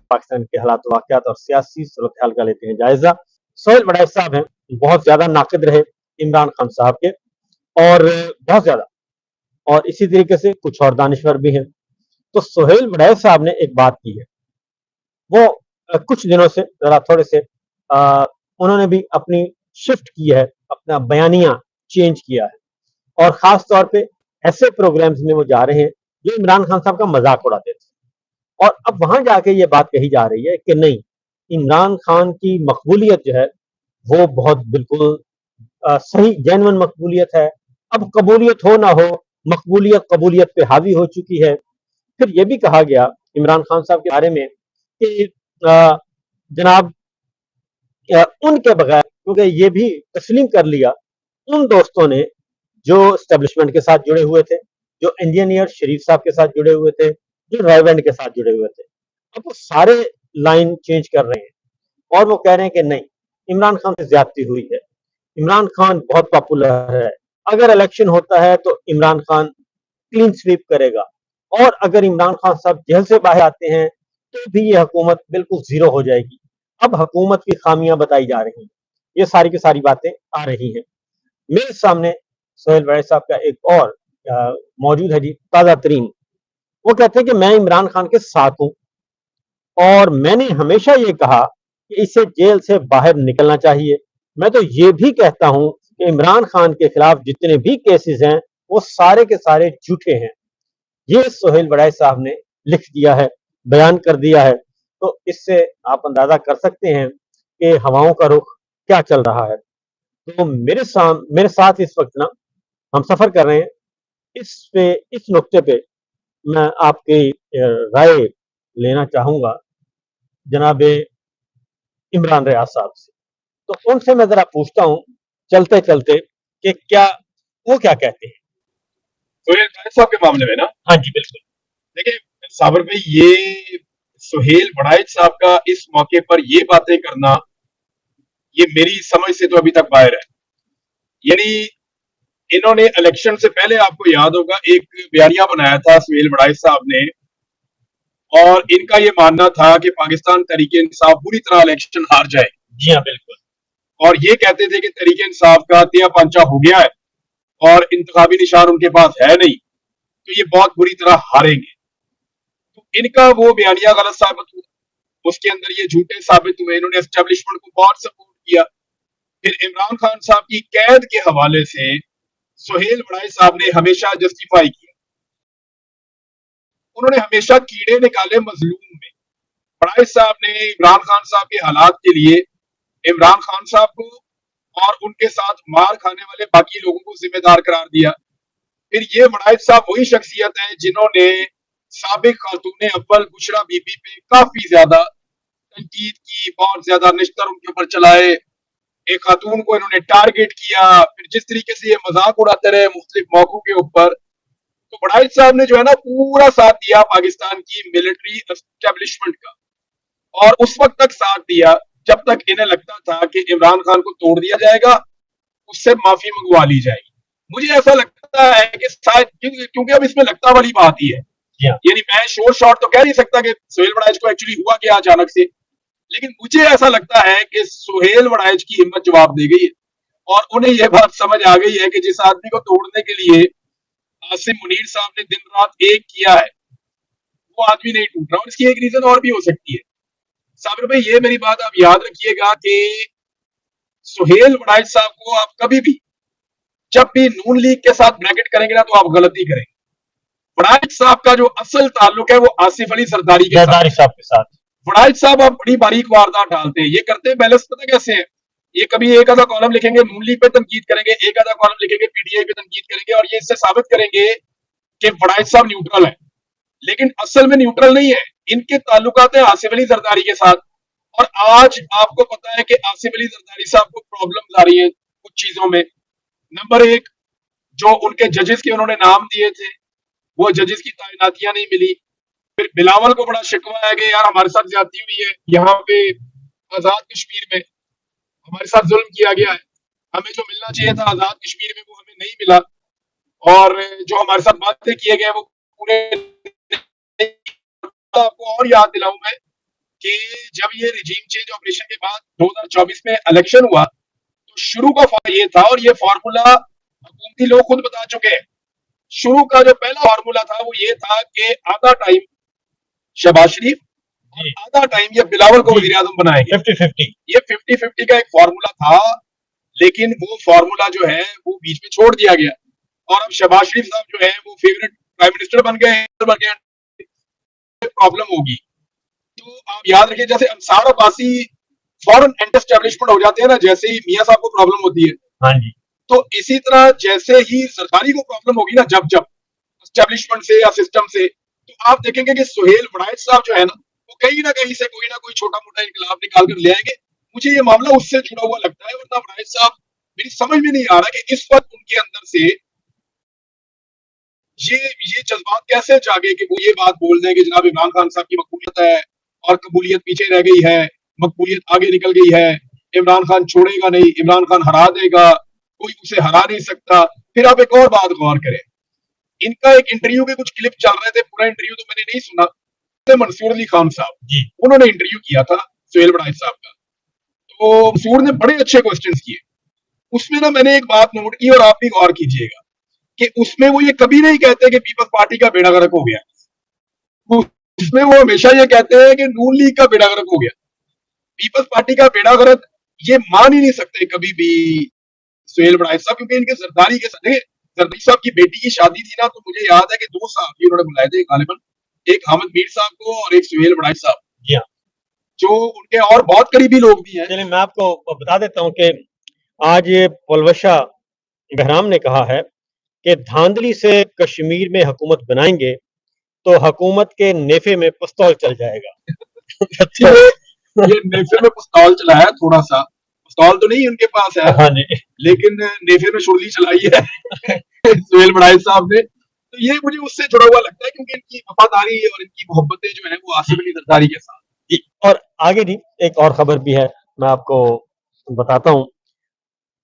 पाकिस्तान के हालात वाक़यात और सियासी सूरत-हाल का लेते हैं जायज़ा। सोहेल बड़ाई साहब हैं, बहुत ज़्यादा नाक़िद रहे इमरान खान साहब के और बहुत ज़्यादा, और इसी तरीके से कुछ और दानिश्वर भी हैं। तो सोहेल बड़ाई साहब ने एक बात की है, वो कुछ दिनों से ज़रा थोड़े से उन्होंने भी अपनी शिफ्ट की है, अपना बयानिया चेंज किया है और ख़ास तौर पे ऐसे प्रोग्राम्स में वो जा रहे हैं, जो इमरान खान साहब का मज़ाक उड़ाते थे। और अब वहाँ जाके ये बात कही जा रही है कि नहीं, इमरान खान की मकबूलियत जो है, वो बहुत बिल्कुल सही जेन्युइन मकबूलियत है। अब कबूलियत हो ना हो, मकबूलियत कबूलियत पे हावी हो चुकी है। फिर ये भी कहा गया इमरान खान साहब के बारे में कि जनाब उनके बगैर, क्योंकि ये भी तस्लीम कर लिया उन दोस्तों ने जो एस्टेब्लिशमेंट के साथ जुड़े हुए थे, जो इंजीनियर शरीफ साहब के साथ जुड़े हुए थे, जो रॉयवेंड के साथ जुड़े हुए थे। अब वो सारे लाइन चेंज कर रहे हैं और वो कह रहे हैं कि नहीं, इमरान खान से ज्यादती हुई है, इमरान खान बहुत पॉपुलर है, अगर इलेक्शन होता है तो इमरान खान क्लीन स्वीप करेगा, और अगर इमरान खान साहब जेल से बाहर आते हैं तो भी ये हुकूमत बिल्कुल जीरो हो जाएगी। अब हुकूमत की खामियां बताई जा रही हैं, ये सारी की सारी बातें आ रही हैं। मेरे सामने सोहेल बड़े साहब का एक और मौजूद है जी, ताज़ा तरीन। वो कहते हैं कि मैं इमरान खान के साथ हूं और मैंने हमेशा ये कहा कि इसे जेल से बाहर निकलना चाहिए। मैं तो ये भी कहता हूं कि इमरान खान के खिलाफ जितने भी केसेस हैं, वो सारे के सारे झूठे हैं। ये सोहेल बड़ाई साहब ने लिख दिया है, बयान कर दिया है। तो इससे आप अंदाजा कर सकते हैं कि हवाओं का रुख क्या चल रहा है। तो मेरे साथ इस वक्त ना हम सफर कर रहे हैं, इस नुक्ते पे मैं आपकी राय लेना चाहूंगा जनाब इमरान रियाज साहब से। तो उनसे मैं जरा पूछता हूँ चलते चलते कि क्या वो क्या कहते हैं सोहेल बड़ाई साहब के मामले में ना। हाँ जी बिल्कुल। देखिए साबर भाई, ये सोहेल बड़ाई साहब का इस मौके पर ये बातें करना, ये मेरी समझ से तो अभी तक बाहर है। यानी इन्होंने इलेक्शन से पहले, आपको याद होगा, एक बयानिया बनाया था सोहेल बड़ाई साहब ने, और इनका ये मानना था कि पाकिस्तान तहरीके इंसाफ बुरी तरह इलेक्शन हार जाए। जी हाँ बिल्कुल। और ये कहते थे कि तहरीके इंसाफ का तिया पांचा हो गया है और इंतखाबी निशान उनके पास है नहीं, तो ये बहुत बुरी तरह हारेंगे। तो इनका वो बयानिया गलत साबित हुआ, उसके अंदर ये झूठे साबित हुए, इन्होंने एस्टेब्लिशमेंट को बहुत सपोर्ट किया। फिर इमरान खान साहब की कैद के हवाले से सोहेल बड़ाई साहब ने हमेशा जस्टिफाई किया, उन्होंने हमेशा कीड़े निकाले मजलूम में। बड़ाई साहब ने इमरान खान साहब के हालात के लिए इमरान खान साहब को और उनके साथ मार खाने वाले बाकी लोगों को जिम्मेदार करार दिया। फिर ये बड़ाई साहब वही शख्सियत है जिन्होंने साबिक खातून अव्वल बुशरा बीबी पे काफी ज्यादा तनकीद की, बहुत ज्यादा निश्तर उनके ऊपर चलाए, एक खातून को इन्होंने टारगेट किया। फिर जिस तरीके से ये मजाक उड़ाते रहे मुख्तलिफ मौकों के ऊपर, तो बड़ाई साहब ने जो है ना पूरा साथ दिया पाकिस्तान की मिलिट्री एस्टेब्लिशमेंट का, और उस वक्त तक साथ दिया जब तक इन्हें लगता था कि इमरान खान को तोड़ दिया जाएगा, उससे माफी मंगवा ली जाएगी। मुझे ऐसा लगता है कि शायद क्योंकि अब इसमें लगता वाली बात ही है, यानी मैं शोर शॉर्ट तो कह नहीं सकता कि सोहेल बड़ाइच को एक्चुअली हुआ क्या अचानक से, लेकिन मुझे ऐसा लगता है कि सोहेल बड़ाइच की हिम्मत जवाब दे गई है और उन्हें यह बात समझ आ गई है कि जिस आदमी को तोड़ने के लिए आसिम मुनीर साहब ने दिन रात एक किया है, वो आदमी नहीं टूट रहा। और इसकी एक रीजन और भी हो सकती है साबिर भाई, ये मेरी बात आप याद रखिएगा कि सोहेल बड़ाइच साहब को आप कभी भी जब भी नून लीग के साथ ब्रैकेट करेंगे ना, तो आप गलती करेंगे। बड़ाइच साहब का जो असल ताल्लुक है वो आसिफ अली सरदारी के साथ। बड़ाइच साहब आप बड़ी बारीक वारदात डालते हैं, ये करते हैं बैलेंस, पता कैसे है? ये कभी एक आधा कॉलम लिखेंगे नून लीग पे तनकीद करेंगे, एक आधा कॉलम लिखेंगे पीटीआई पे तनकीद करेंगे, और ये इससे साबित करेंगे कि बड़ाइच साहब न्यूट्रल है, लेकिन असल में न्यूट्रल नहीं है। इनके ताल्लुकात है आसिफ अली जरदारी के साथ, और आज आपको पता है कि आसिफ अली जरदारी साहब को प्रॉब्लम आ रही है कुछ चीजों में। नंबर एक, जो उनके जजेस के उन्होंने नाम दिए थे, वो जजेस की तैनातियां नहीं मिली। फिर बिलावल को बड़ा शिकवा है कि यार हमारे साथ ज्यादती हुई है, यहाँ पे आजाद कश्मीर में हमारे साथ जुल्म किया गया है, हमें जो मिलना चाहिए था आजाद कश्मीर में वो हमें नहीं मिला, और जो हमारे साथ बातें किए गए वो पूरे। आपको और याद दिलाऊं मैं कि जब ये रिजीम चेंज ऑपरेशन के बाद 2024 में इलेक्शन हुआ तो शुरू का ये था, और ये फार्मूला हुकूमती लोग खुद बता चुके हैं। शुरू का जो पहला फार्मूला था वो ये था कि आधा टाइम शहबाज शरीफ और जी आधा टाइम ये बिलावल को जी वजीर आजम बनाएंगे। 50-50 ये 50-50 का एक फार्मूला था, लेकिन वो फार्मूला जो है वो बीच में छोड़ दिया गया, और अब शहबाज शरीफ साहब जो है वो फेवरेट प्राइम मिनिस्टर बन गए। प्रॉब्लम होगी। तो आप याद रखिए, जैसे Ansar Abbasi foreign anti establishment हो जाते हैं ना, जैसे ही मियां साहब को प्रॉब्लम होती है, हाँ जी तो इसी तरह जैसे ही सरकारी को प्रॉब्लम होगी ना, जब जब एस्टेब्लिशमेंट से या सिस्टम से, तो आप देखेंगे कि सुहेल वड़ाइच साहब जो है ना, वो कहीं ना कहीं से कोई ना कोई छोटा मोटा इनकलाब निकाल कर ले आएंगे। मुझे ये मामला उससे जुड़ा हुआ लगता है, वरना वड़ाइच साहब, मेरी समझ में नहीं आ रहा कि इस वक्त उनके अंदर से ये जज्बात कैसे जागे कि वो ये बात बोल दें कि जनाब इमरान खान साहब की मकबूलियत है और कबूलियत पीछे रह गई है, मकबूलियत आगे निकल गई है, इमरान खान छोड़ेगा नहीं, इमरान खान हरा देगा, कोई उसे हरा नहीं सकता। फिर आप एक और बात गौर करें, इनका एक इंटरव्यू के कुछ क्लिप चल रहे थे, पूरा इंटरव्यू तो मैंने नहीं सुना। तो मंसूर अली खान साहब, जी उन्होंने इंटरव्यू किया था सुहेल वड़ाइच साहब का, तो मंसूर ने बड़े अच्छे क्वेश्चंस किए। उसमें ना मैंने एक बात नोट की, और आप भी गौर कीजिएगा कि उसमें वो ये कभी नहीं कहते कि पीपल्स पार्टी का बेड़ा गर्क हो गया, उसमें वो हमेशा ये कहते हैं कि नून लीग का बेड़ा गर्क हो गया। पीपल्स पार्टी का बेड़ा गर्क ये मान ही नहीं सकते कभी भी सुहेल वड़ाइच साहब, क्योंकि इनके जरदारी के साथ, जरदारी साहब की बेटी की शादी थी ना, तो मुझे याद है कि 2 साहब उन्होंने बुलाए थे गालिबन, एक हामिद मीर साहब को और एक सुहेल वड़ाइच साहब, जी हाँ। जो उनके और बहुत करीबी लोग भी हैं। चलिए मैं आपको बता देता हूँ कि आज ये पुलवशा बहराम ने कहा है कि धांधली से कश्मीर में हुकूमत बनाएंगे तो हुकूमत के नेफे में पिस्तौल चल जाएगा। ये नेफे में पिस्तौल चलाया थोड़ा सा, पिस्तौल तो नहीं उनके पास है, हाँ जी लेकिन नेफे में शुरली चलाई है सुहेल वड़ाइच साहब ने। तो ये मुझे उससे जुड़ा हुआ लगता है, क्योंकि इनकी वफादारी और इनकी मोहब्बतें जो है वो आसिफ अली जरदारी के साथ। जी और आगे भी एक और खबर भी है, मैं आपको बताता हूँ।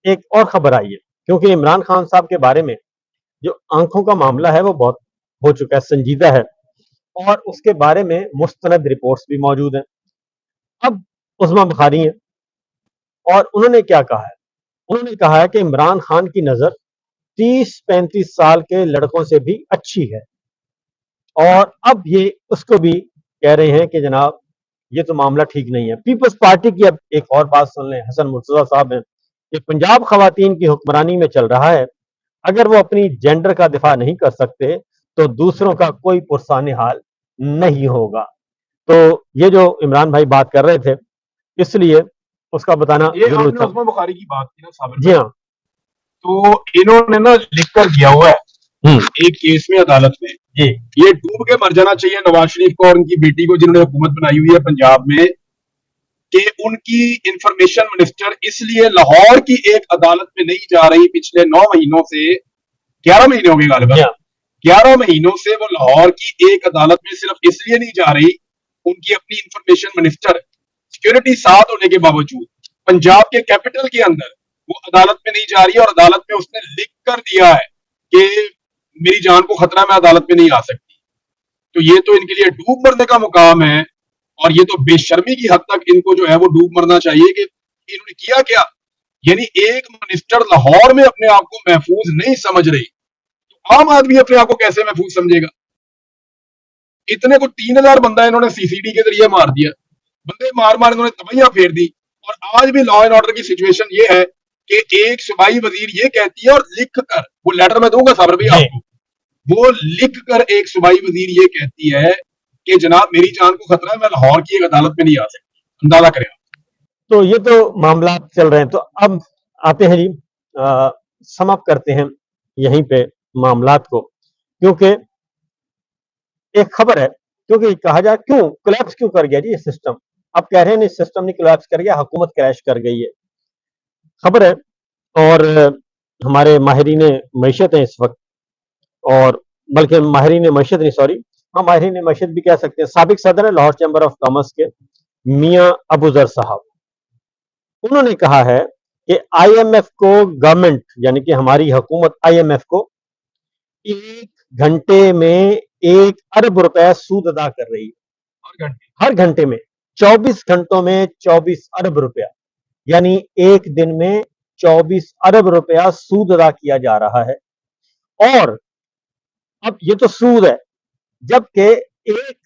एक और खबर आई है क्योंकि इमरान खान साहब के बारे में जो आंखों का मामला है वो बहुत हो चुका है, संजीदा है, और उसके बारे में मुस्तनद रिपोर्ट्स भी मौजूद हैं। अब उस्मा बुखारी हैं और उन्होंने क्या कहा है, उन्होंने कहा है कि इमरान खान की नजर 30-35 साल के लड़कों से भी अच्छी है, और अब ये उसको भी कह रहे हैं कि जनाब ये तो मामला ठीक नहीं है। पीपल्स पार्टी की अब एक और बात सुन लें, हसन मुर्तजा साहब हैं कि पंजाब खवातीन की हुक्मरानी में चल रहा है, अगर वो अपनी जेंडर का दिफा नहीं कर सकते तो दूसरों का कोई पुरसाने हाल नहीं होगा। तो ये जो इमरान भाई बात कर रहे थे, इसलिए उसका बताना ये जरूरी आपने था। उस्मा बुखारी की बात की ना साबिर जी भाई, हाँ। तो इन्होंने ना लिख कर दिया हुआ है एक केस में अदालत में, जी ये डूब के मर जाना चाहिए नवाज शरीफ को और उनकी बेटी को, जिन्होंने हुकूमत बनाई हुई है पंजाब में, कि उनकी इंफॉर्मेशन मिनिस्टर इसलिए लाहौर की एक अदालत में नहीं जा रही पिछले 9 महीनों से, 11 महीने हो गए गालिबा, जी हाँ। 11 महीनों से वो लाहौर की एक अदालत में सिर्फ इसलिए नहीं जा रही, उनकी अपनी इंफॉर्मेशन मिनिस्टर सिक्योरिटी साथ होने के बावजूद पंजाब के कैपिटल के अंदर वो अदालत में नहीं जा रही है, और अदालत में उसने लिख कर दिया है कि मेरी जान को खतरा, मैं अदालत में नहीं आ सकती। तो ये तो इनके लिए डूब मरने का मुकाम है, और ये तो बेशर्मी की हद तक इनको जो है वो डूब मरना चाहिए कि इन्होंने किया क्या। यानी एक मिनिस्टर लाहौर में अपने आप को महफूज नहीं समझ रही, तो आम आदमी अपने आप को कैसे महफूज समझेगा। इतने को 3000 बंदा इन्होंने सीसीडी के जरिए मार दिया, बंदे मार मार इन्होंने तबाहियां फेर दी, और आज भी लॉ एंड ऑर्डर की सिचुएशन ये है कि एक सूबाई वजीर ये कहती है, और लिख कर, वो लेटर में दूंगा साबर भाई आपको, वो लिख कर एक सूबाई वजीर ये कहती है कि जनाब मेरी जान को खतरा है, मैं लाहौर की एक अदालत में नहीं आ सकती। अंदाजा करें। तो ये तो मामला चल रहे हैं, तो अब आते हैं जी, समाप्त करते हैं यहीं पे मामलात को, क्योंकि एक खबर है, क्योंकि कहा जाए क्यों कोलैप्स क्यों कर गया जी ये सिस्टम। अब कह रहे हैं नहीं, सिस्टम नहीं कोलैप्स कर गया, हुकूमत क्रैश कर गई है, खबर है। और हमारे माहिरीन मईशत हैं इस वक्त, और बल्कि माहिरीन मईशत नहीं, सॉरी, हाँ माहिरीन मईशत भी कह सकते हैं। साबिक सदर है लाहौर चैम्बर ऑफ कॉमर्स के मियां अबू जर साहब, उन्होंने कहा है कि आईएमएफ को गवर्नमेंट, यानी कि हमारी हुकूमत आईएमएफ को 1 घंटे में 1 अरब रुपए सूद अदा कर रही है, हर घंटे हर घंटे में 24 घंटों में 24 अरब रुपया, यानी एक दिन में 24 अरब रुपया सूद अदा किया जा रहा है। और अब ये तो सूद है, जबकि एक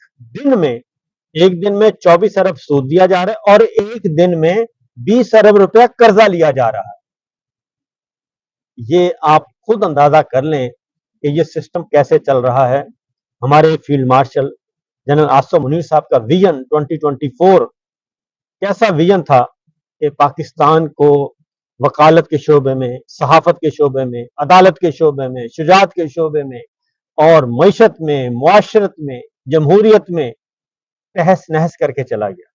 दिन में 24 अरब सूद दिया जा रहा है और एक दिन में 20 अरब रुपया कर्जा लिया जा रहा है। ये आप खुद अंदाजा कर लें कि ये सिस्टम कैसे चल रहा है। हमारे field marshal general Asim Munir साहब का विजन 2024 कैसा विजन था कि पाकिस्तान को वकालत के शोबे में, सहाफत के शोबे में, अदालत के शोबे में, शुजात के शोबे में और मईशत में, मुआशरत में, जमहूरियत में तहस नहस करके चला गया।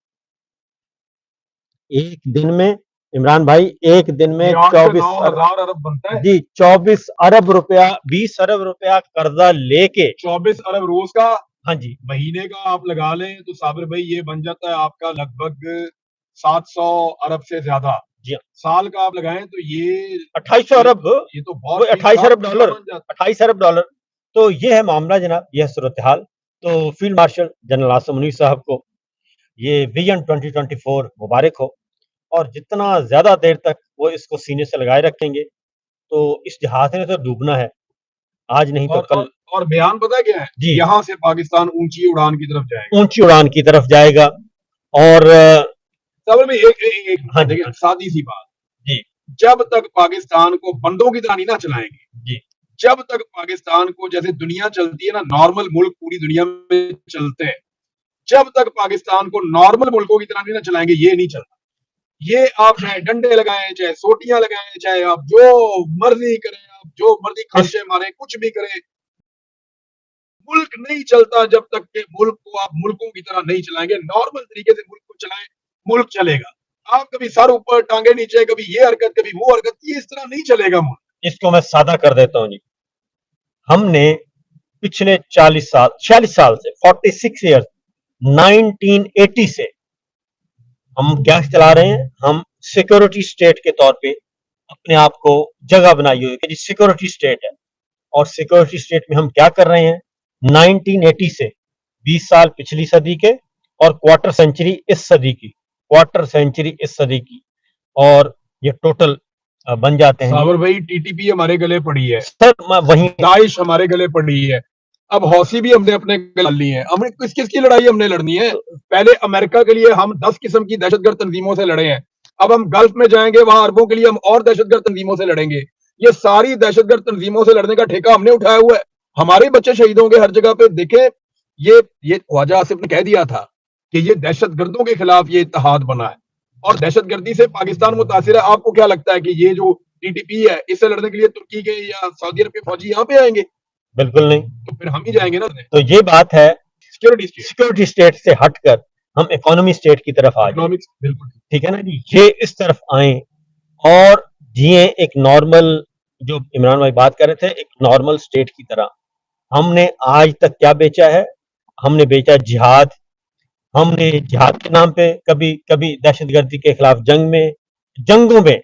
एक दिन में इमरान भाई, एक दिन में 24 अरब बनता है जी, 24 अरब रुपया, 20 अरब रुपया कर्जा लेके 24 अरब रोज का, हाँ जी, महीने का आप लगा लें तो साबिर भाई ये बन जाता है आपका लगभग 700 अरब से ज्यादा। जी हाँ। साल का आप लगाएं तो ये 2800 अरब, ये तो बहुत 28 अरब डॉलर, 28 अरब डॉलर। तो ये है मामला जनाब, यह सूरत हाल। तो field marshal general Asim Munir साहब को ये विजन 2024 मुबारक हो, और जितना ज्यादा देर तक वो इसको सीने से लगाए रखेंगे तो इस जहाज ने तो डूबना है, आज नहीं तो कल। और बयान पता क्या है जी, यहाँ से पाकिस्तान ऊंची उड़ान की तरफ जाएगा, ऊंची उड़ान की तरफ जाएगा। और साबिर भाई एक हाँ देखिए सादी सी बात जी, जब तक पाकिस्तान को बंदों की तरह नहीं ना चलाएंगे जी, जब तक पाकिस्तान को जैसे दुनिया चलती है ना, नॉर्मल मुल्क पूरी दुनिया में चलते हैं, जब तक पाकिस्तान को नॉर्मल मुल्कों की तरह नहीं ना चलाएंगे ये नहीं चलता। ये आप चाहे डंडे लगाएं, चाहे सोटियां लगाएं, चाहे आप जो मर्जी करें, आप जो मर्जी खर्चे मारें, कुछ भी करें, मुल्क नहीं चलता जब तक के मुल्क को आप मुल्कों की तरह नहीं चलाएंगे। नॉर्मल तरीके से मुल्क को चलाएं, मुल्क चलेगा। आप कभी सर ऊपर टांगे नीचे, कभी ये हरकत कभी वो हरकत, ये इस तरह नहीं चलेगा मुल्क। इसको मैं सादा कर देता हूँ जी। हमने पिछले 46 साल से 46 ईयर्स 1980 से हम क्या चला रहे हैं, हम सिक्योरिटी स्टेट के तौर पे अपने आप को जगह बनाई हुई है कि जी सिक्योरिटी स्टेट है। और सिक्योरिटी स्टेट में हम क्या कर रहे हैं, 1980 से 20 साल पिछली सदी के और क्वार्टर सेंचुरी इस सदी की, और ये टोटल बन जाते हैं। साबर भाई टीटीपी हमारे गले पड़ी है सर, वही दाइश हमारे गले पड़ी है, अब हौसी भी हमने अपने गले ली है। हमने किस किस की लड़ाई हमने लड़नी है? पहले अमेरिका के लिए हम 10 किस्म की दहशतगर्द तंजीमों से लड़े हैं, अब हम गल्फ में जाएंगे, वहां अरबों के लिए हम और दहशतगर्द तंजीमों से लड़ेंगे। ये सारी दहशतगर्द तंजीमों से लड़ने का ठेका हमने उठाया हुआ है, हमारे बच्चे शहीद होंगे हर जगह पे। देखें, ये ख्वाजा आसिफ ने कह दिया था कि ये दहशतगर्दों के खिलाफ ये इत्तेहाद बना है और दहशतगर्दी से पाकिस्तान मुतासिर है। आपको क्या लगता है कि ये जो टीटीपी है इससे लड़ने के लिए तुर्की के या सऊदी अरब के फौजी यहाँ पे आएंगे? बिल्कुल नहीं, तो फिर हम ही जाएंगे ना। तो ये बात है, सिक्योरिटी स्टेट से हटकर हम इकोनॉमी स्टेट की तरफ आ जाए। बिल्कुल ठीक है ना जी, ये इस तरफ आए और जिए एक नॉर्मल, जो इमरान भाई बात कर रहे थे, एक नॉर्मल स्टेट की तरह। हमने आज तक क्या बेचा है, हमने बेचा जिहाद। हमने जिहाद के नाम पे कभी कभी दहशतगर्दी के खिलाफ जंगों में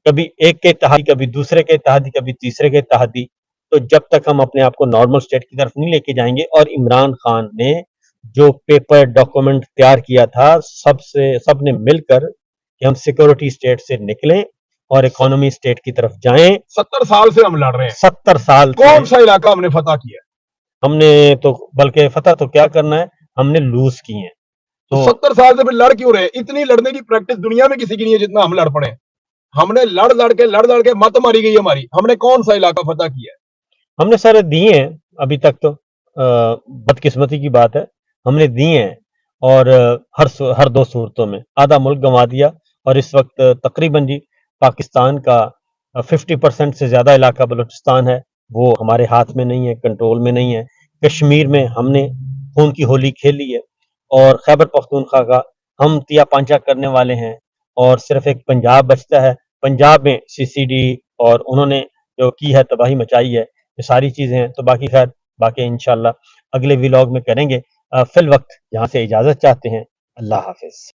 कभी एक के इत्तेहादी, कभी दूसरे के इत्तेहादी, कभी तीसरे के इत्तेहादी। तो जब तक हम अपने आप को नॉर्मल स्टेट की तरफ नहीं लेके जाएंगे, और इमरान खान ने जो पेपर डॉक्यूमेंट तैयार किया था सबने मिलकर कि हम सिक्योरिटी स्टेट से निकलें और इकोनॉमी स्टेट की तरफ जाएं। 70 साल से हम लड़ रहे हैं, 70 साल कौन सा इलाका हमने फतह किया? हमने तो बल्कि फतह तो क्या करना है, हमने लूज किए हैं। तो 70 साल से फिर लड़ क्यों रहे? इतनी लड़ने की प्रैक्टिस दुनिया में किसी की नहीं है जितना हम लड़ पड़े। हमने लड़ लड़ के मत मारी गई हमारी। हमने कौन सा इलाका फतह किया है? हमने सारे दिए हैं अभी तक तो, बदकिस्मती की बात है, हमने दिए हैं। और हर दो सूरतों में आधा मुल्क गंवा दिया। और इस वक्त तकरीबन जी पाकिस्तान का 50% से ज्यादा इलाका बलूचिस्तान है, वो हमारे हाथ में नहीं है, कंट्रोल में नहीं है। कश्मीर में हमने खून की होली खेली है, और खैबर पख्तूनख्वा का हम तिया पांचा करने वाले हैं, और सिर्फ एक पंजाब बचता है। पंजाब में सीसीडी और उन्होंने जो की है, तबाही मचाई है, ये सारी चीजें हैं। तो बाकी इंशाल्लाह अगले व्लॉग में करेंगे। फिल वक्त यहाँ से इजाजत चाहते हैं। अल्लाह हाफिज।